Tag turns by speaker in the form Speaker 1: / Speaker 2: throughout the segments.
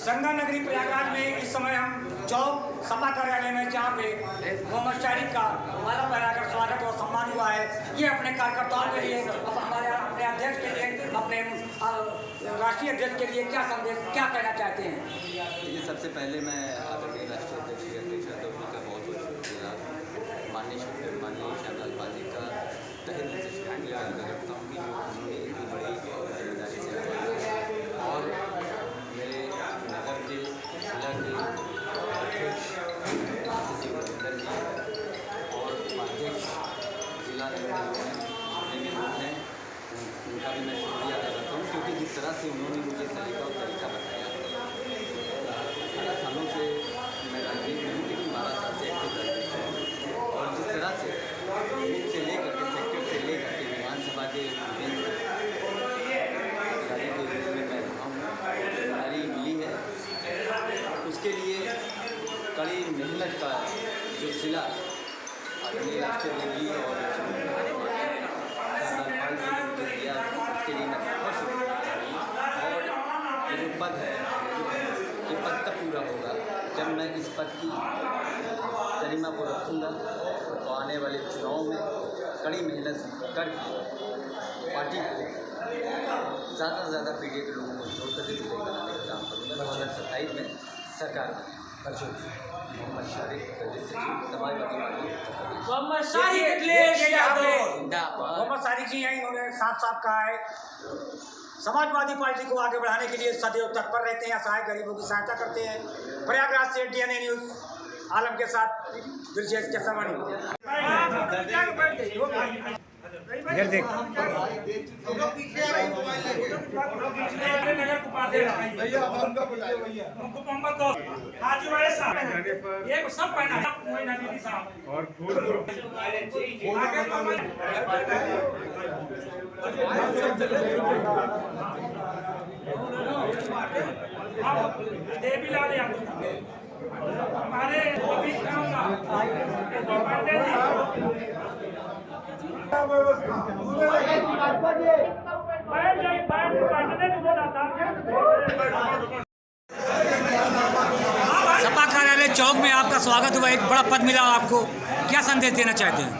Speaker 1: संगम नगरी प्रयागराज में इस समय हम चौक सपा कार्यालय में, जहाँ पे मोहम्मद शारिक का माला पहनाकर स्वागत और सम्मान हुआ है। ये अपने कार्यकर्ताओं के लिए, हमारे अपने अध्यक्ष के लिए, अपने राष्ट्रीय अध्यक्ष के लिए क्या संदेश, क्या कहना चाहते हैं?
Speaker 2: देखिए, सबसे पहले मैं आदरणीय राष्ट्रीय अध्यक्ष श्री अखिलेश यादव जी का बहुत बहुत शुक्रिया, माननीय श्यामलाल पाल जी का तहे दिल से शुक्रिया अदा करता हूँ कि जो उन्होंने इतनी बड़ी जिम्मेदारी से निभाई और मेरे नगर के जिला के अध्यक्ष रविंदर जी और उपाध्यक्ष जिला जितने भी लोग हैं उनका भी मैं शुक्रिया अदा करता हूँ, क्योंकि जिस तरह से उन्होंने मुझे सलीका और तरीका बताया। 18 सालों से मैं राजनीति नहीं, लेकिन 12 साल से एक्टिव राजनीति हूँ और जिस तरह से बूथ से लेकर के सेक्टर से लेकर के विधानसभा के विभिन्न अधिकारी के रूप में मैं रहा हूँ, जिम्मेदारी मिली है, उसके लिए कड़ी मेहनत का जो सिला आदरणीय राष्ट्रीय अध्यक्ष जी और श्यामलाल जी ने मुझे दिया, उसके लिए मैं बहुत शुक्रिया और ये जो पद है, ये पद तब पूरा होगा जब मैं इस पद की गरिमा को रखूँगा तो आने वाले चुनाव में कड़ी मेहनत करके पार्टी को ज़्यादा से ज़्यादा पीढ़ी के लोगों को जोड़ करके विजयी बनाने का काम करूँगा। 2027 में सरकार मोहम्मद शारिक समाजवादी पार्टी।
Speaker 1: मोहम्मद शारिक जी हैं, इन्होंने साफ साफ कहा है समाजवादी पार्टी को आगे बढ़ाने के लिए सदैव तत्पर रहते हैं, असहाय गरीबों की सहायता करते हैं। प्रयागराज से DNA न्यूज़ आलम के साथ दिलचस्प के समझ इधर देख
Speaker 3: और
Speaker 4: हमारे
Speaker 1: सपा कार्यालय चौक में आपका स्वागत हुआ, एक बड़ा पद मिला आपको, क्या संदेश देना चाहते हैं?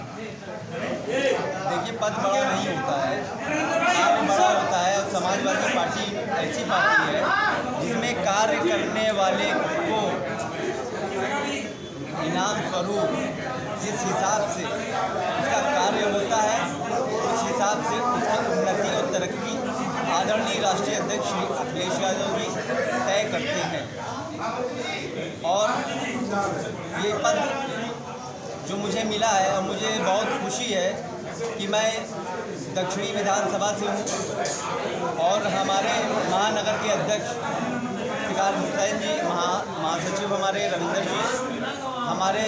Speaker 2: देखिए, पद बड़ा नहीं होता है, कार्य बड़ा होता है। और समाजवादी पार्टी ऐसी पार्टी है जिसमें कार्य करने वाले को इनाम स्वरूप जिस हिसाब से उसका कार्य होता है, उस हिसाब से उसकी उन्नति और तरक्की आदरणीय राष्ट्रीय अध्यक्ष श्री अखिलेश यादव जी तय करते हैं। और ये पद जो मुझे मिला है, और मुझे बहुत खुशी है कि मैं दक्षिणी विधानसभा से हूँ और हमारे महानगर के अध्यक्ष फिकार हुसैन जी, महासचिव हमारे रविंदर जी, हमारे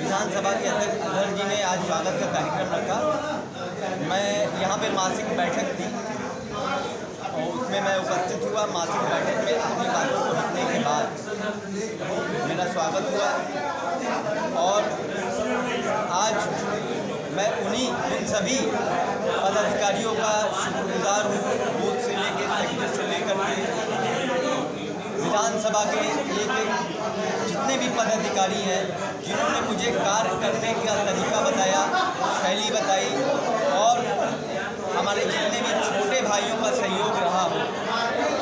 Speaker 2: विधानसभा के अध्यक्ष अजहर जी ने आज स्वागत का कार्यक्रम रखा। मैं यहाँ पे मासिक बैठक थी और उसमें मैं उपस्थित हुआ। मासिक बैठक में अपनी बातों को रखने के बाद मेरा स्वागत हुआ और आज मैं उन सभी पदाधिकारियों का शुक्रगुजार हूँ, बूथ से लेकर सेक्टर से लेकर के विधानसभा के एक जितने भी पदाधिकारी हैं, जिन्होंने मुझे कार्य करने का तरीका बताया, शैली बताई और हमारे जितने भी छोटे भाइयों का सहयोग रहा हो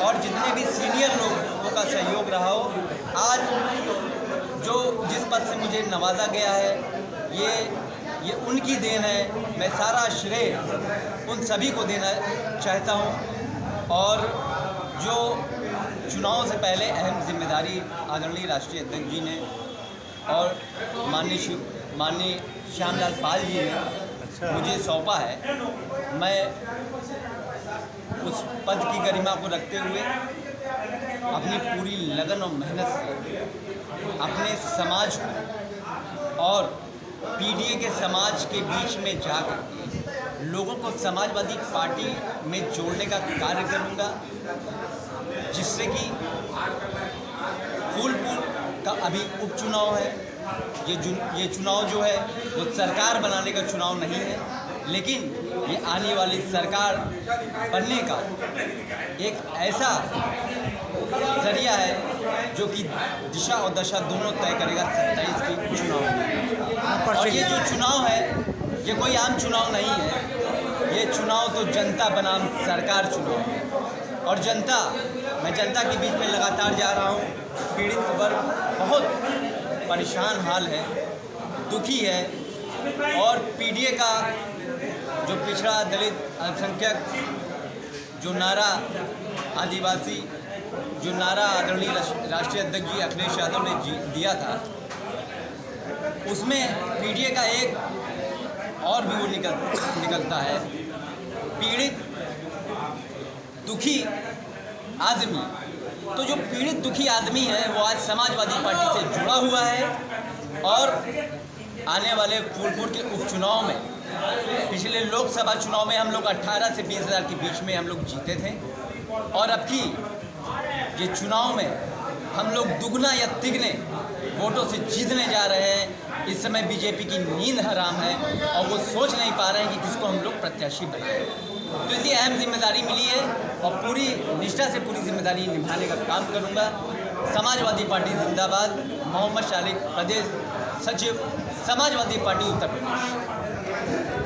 Speaker 2: और जितने भी सीनियर लोगों का सहयोग रहा हो, आज जो जिस पद से मुझे नवाजा गया है, ये उनकी देन है। मैं सारा श्रेय उन सभी को देना चाहता हूँ और जो चुनाव से पहले अहम जिम्मेदारी आदरणीय राष्ट्रीय अध्यक्ष जी ने और माननीय श्यामलाल पाल जी ने मुझे सौंपा है, मैं उस पद की गरिमा को रखते हुए अपनी पूरी लगन और मेहनत से अपने समाज को और PDA के समाज के बीच में जाकर लोगों को समाजवादी पार्टी में जोड़ने का कार्य करूंगा, जिससे कि फूलपुर का अभी उपचुनाव है। ये चुनाव जो है वो सरकार बनाने का चुनाव नहीं है, लेकिन ये आने वाली सरकार बनने का एक ऐसा जरिया है जो कि दिशा और दशा दोनों तय करेगा 27 की चुनाव में। और ये जो चुनाव है ये कोई आम चुनाव नहीं है, ये चुनाव तो जनता बनाम सरकार चुनाव है। और जनता, मैं जनता के बीच में लगातार जा रहा हूँ। पीड़ित वर्ग बहुत परेशान हाल है, दुखी है। और पीडीए का जो पिछड़ा दलित अल्पसंख्यक जो नारा, आदिवासी जो नारा आदरणीय राष्ट्रीय अध्यक्ष जी अखिलेश यादव ने दिया था, उसमें पीडीए का एक और भी वो निकलता है, पीड़ित दुखी आदमी। तो जो पीड़ित दुखी आदमी है वो आज समाजवादी पार्टी से जुड़ा हुआ है। और आने वाले फूलपुर के उपचुनाव में, पिछले लोकसभा चुनाव में हम लोग 18 से 20 हज़ार के बीच में हम लोग जीते थे। और अब की ये चुनाव में हम लोग दुगना या तिगने वोटों से जीतने जा रहे हैं। इस समय बीजेपी की नींद हराम है और वो सोच नहीं पा रहे हैं कि किसको हम लोग प्रत्याशी बनाएं। तो इसलिए अहम जिम्मेदारी मिली है और पूरी निष्ठा से पूरी जिम्मेदारी निभाने का काम करूंगा। समाजवादी पार्टी जिंदाबाद। मोहम्मद शालिक, प्रदेश सचिव, समाजवादी पार्टी उत्तर प्रदेश।